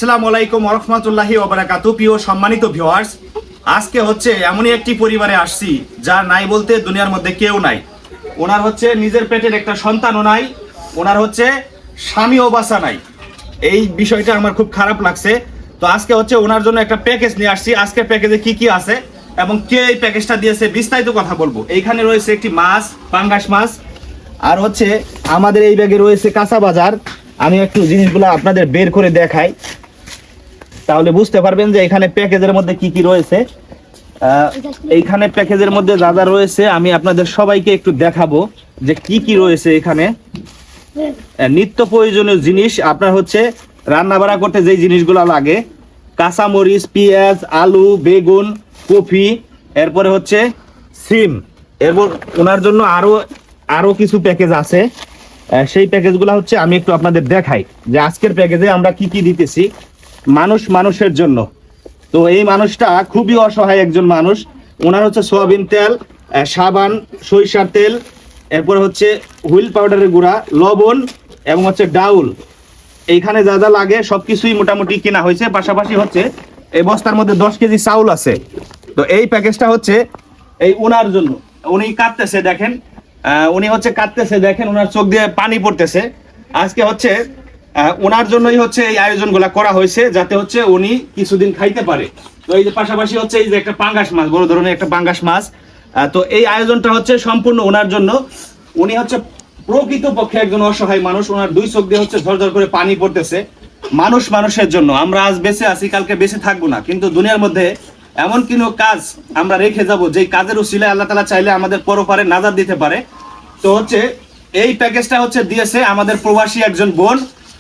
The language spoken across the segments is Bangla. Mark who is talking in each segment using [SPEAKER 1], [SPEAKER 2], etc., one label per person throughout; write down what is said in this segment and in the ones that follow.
[SPEAKER 1] আসসালামু আলাইকুম ওয়া রাহমাতুল্লাহি ওয়া বারাকাতুহু। প্রিয় সম্মানিত ভিউয়ার্স, আজকে হচ্ছে এমনই একটি পরিবারে আসছি যার নাই বলতে দুনিয়ার মধ্যে কেউ নাই। ওনার হচ্ছে নিজের পেটের একটা সন্তানও নাই, ওনার হচ্ছে স্বামীও বাঁচা নাই। এই বিষয়টা আমার খুব খারাপ লাগছে। তো আজকে হচ্ছে ওনার জন্য একটা প্যাকেজ নিয়ে আসছি। আজকের প্যাকেজে কি কি আছে এবং কে এই প্যাকেজটা দিয়েছে বিস্তারিত কথা বলবো। এইখানে রয়েছে একটি মাছ, পাঙ্গাস মাছ, আর হচ্ছে আমাদের এই ব্যাগে রয়েছে কাঁচা বাজার। আমি একটু জিনিসগুলো আপনাদের বের করে দেখাই, তাহলে বুঝতে পারবেন যে এখানে প্যাকেজের মধ্যে কি কি রয়েছে। এইখানে প্যাকেজের মধ্যে যা যা রয়েছে আমি আপনাদের সবাইকে একটু দেখাবো যে কি কি রয়েছে এখানে। নিত্য প্রয়োজনীয় জিনিস, আপনার হচ্ছে রান্না বাড়া করতে যেই জিনিসগুলো লাগে, কাঁচামরিচ, পেঁয়াজ, আলু, বেগুন, কফি, এরপরে হচ্ছে সিম। এরপর ওনার জন্য আরো কিছু প্যাকেজ আছে। সেই প্যাকেজগুলো হচ্ছে আমি একটু আপনাদের দেখাই যে আজকের প্যাকেজে আমরা কি কি দিতেছি মানুষের জন্য। তো এই মানুষটা খুবই অসহায় একজন মানুষ। ওনার হচ্ছে সয়াবিন তেল, সাবান, সরিষার তেল, এরপর হচ্ছে হুইল পাউডারের গুঁড়া, লবণ এবং হচ্ছে ডাউল। এইখানে যা যা লাগে সবকিছুই মোটামুটি কেনা হয়েছে। পাশাপাশি হচ্ছে এই বস্তার মধ্যে 10 কেজি চাউল আছে। তো এই প্যাকেজটা হচ্ছে এই ওনার জন্য। উনি কাঁদতেছে, দেখেন উনি হচ্ছে কাঁদতেছে, দেখেন ওনার চোখ দিয়ে পানি পড়তেছে। আজকে হচ্ছে ওনার জন্যই হচ্ছে এই আয়োজনগুলো করা হয়েছে, যাতে হচ্ছে উনি কিছুদিন খাইতে পারে। তো এই যে পাশাপাশি হচ্ছে এই যে একটা পাঙ্গাস মাছ, বড় ধরনের একটা পাঙ্গাস মাছ। তো এই আয়োজনটা হচ্ছে সম্পূর্ণ ওনার জন্য। উনি হচ্ছে প্রকৃতপক্ষে একজন অসহায় মানুষ। ওনার দুই চোখ দিয়ে হচ্ছে ঝরঝর করে পানি পড়তেছে। মানুষের জন্য। আমরা আজ বেঁচে আছি, কালকে বেঁচে থাকবো না, কিন্তু দুনিয়ার মধ্যে এমন কোনো কাজ আমরা রেখে যাব যেই কাজের উসিলায় আল্লাহ তাআলা চাইলে আমাদের পরপারে নাজাত দিতে পারে। তো হচ্ছে এই প্যাকেজটা হচ্ছে দিয়েছে আমাদের প্রবাসী একজন বোন।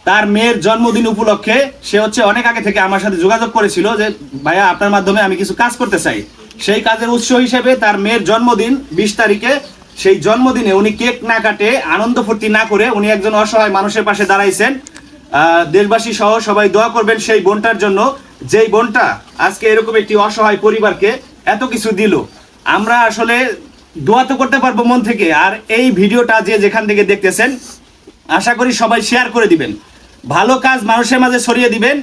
[SPEAKER 1] তার মেয়ের জন্মদিন উপলক্ষে সে হচ্ছে অনেক আগে থেকে আমার সাথে যোগাযোগ করেছিল যে ভাইয়া আপনার মাধ্যমে আমি কিছু কাজ করতে চাই। সেই কাজের উৎস হিসেবে তার মেয়ের জন্মদিন 20 তারিখে, সেই জন্মদিনে উনি কেক না কাটে, আনন্দ ফুর্তি না করে উনি একজন অসহায় মানুষের পাশে দাঁড়াইছেন। দেশবাসী সহ সবাই দোয়া করবেন সেই বোনটার জন্য, যেই বোনটা আজকে এরকম একটি অসহায় পরিবারকে এত কিছু দিল। আমরা আসলে দোয়া তো করতে পারবো মন থেকে। আর এই ভিডিওটা যে যেখান থেকে দেখতেছেন, আশা করি সবাই শেয়ার করে দিবেন, ভালো কাজ মানুষের মাঝে ছড়িয়ে দিবেন,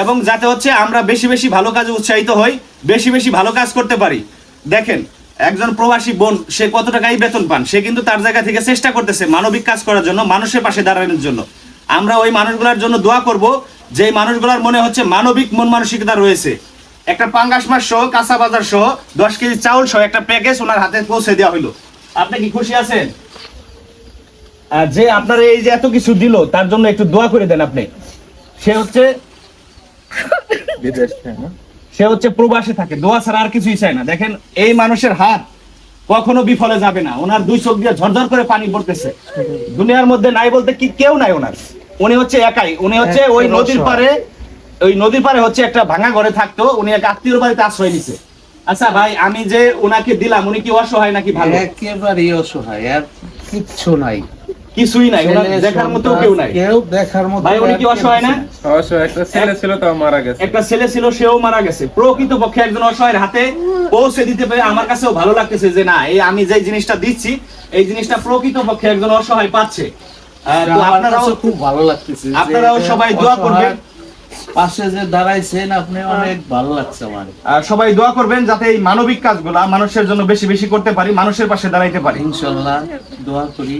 [SPEAKER 1] এবং যাতে হচ্ছে আমরা বেশি বেশি ভালো কাজে উৎসাহিত হই, বেশি বেশি ভালো কাজ করতে পারি। দেখেন একজন প্রবাসী বোন, সে কত টাকাই বেতন পান, সে কিন্তু তার জায়গা থেকে চেষ্টা করতেছে মানবিক কাজ করার জন্য, মানুষের পাশে দাঁড়ানোর জন্য। আমরা ওই মানুষগুলোর জন্য দোয়া করব, যে মানুষগুলোর মনে হচ্ছে মানবিক মন মানসিকতা রয়েছে। একটা পাঙ্গাস মাছ সহ, কাঁচা বাজার সহ, 10 কেজি চাউল সহ একটা প্যাকেজ ওনার হাতে পৌঁছে দেওয়া হলো। আপনি কি খুশি আছেন? যে আপনার এই যে এত কিছু দিল, তার জন্য একটু দোয়া করে দেন আপনি। সে হচ্ছে প্রবাসে থাকে, দোয়া ছাড়া আর কিছুই চায় না। দেখেন এই মানুষের হাত কখনো বিফলে যাবে না। ওনার দুই চোখ দিয়ে ঝরঝর করে পানি পড়তেছে। দুনিয়ার মধ্যে নাই বলতে কি কেউ নাই ওনার। উনি হচ্ছে একাই। উনি হচ্ছে ওই নদীর পারে হচ্ছে একটা ভাঙা ঘরে থাকতো। উনি এক আত্মীয়র বাড়িতে আশ্রয় নিছে। আচ্ছা ভাই, আমি যে ওনাকে দিলাম, উনি কি অসহায় নাকি ভালো?
[SPEAKER 2] একেবারেই অসহায়, আর কিচ্ছু নাই,
[SPEAKER 1] কিছুই নাই, ওনার দেখার মতো কেউ নাই।
[SPEAKER 2] কেউ দেখার মতো।
[SPEAKER 1] ভাই উনি কি অসহায় না?
[SPEAKER 3] অবশ্যই। একটা ছেলে ছিল, তাও মারা গেছে।
[SPEAKER 1] একটা ছেলে ছিল, সেও মারা গেছে। প্রকৃতপক্ষে একজন অসহায়ের হাতে পৌঁছে দিতে পেরে আমার কাছেও ভালো লাগতেছে যে না, এই আমি যে জিনিসটা দিচ্ছি, এই জিনিসটা প্রকৃতপক্ষে একজন অসহায় পাচ্ছে। তো আপনারাও
[SPEAKER 2] খুব ভালো লাগতেছে,
[SPEAKER 1] আপনারাও সবাই দোয়া করবেন,
[SPEAKER 2] পাশে যে দাঁড়াইছেন আপনি, অনেক ভালো লাগছে আমার।
[SPEAKER 1] সবাই দোয়া করবেন যাতে এই মানবিক কাজগুলা মানুষের জন্য বেশি বেশি করতে পারি, মানুষের পাশে দাঁড়াইতে পারি।
[SPEAKER 2] ইনশাআল্লাহ দোয়া করি।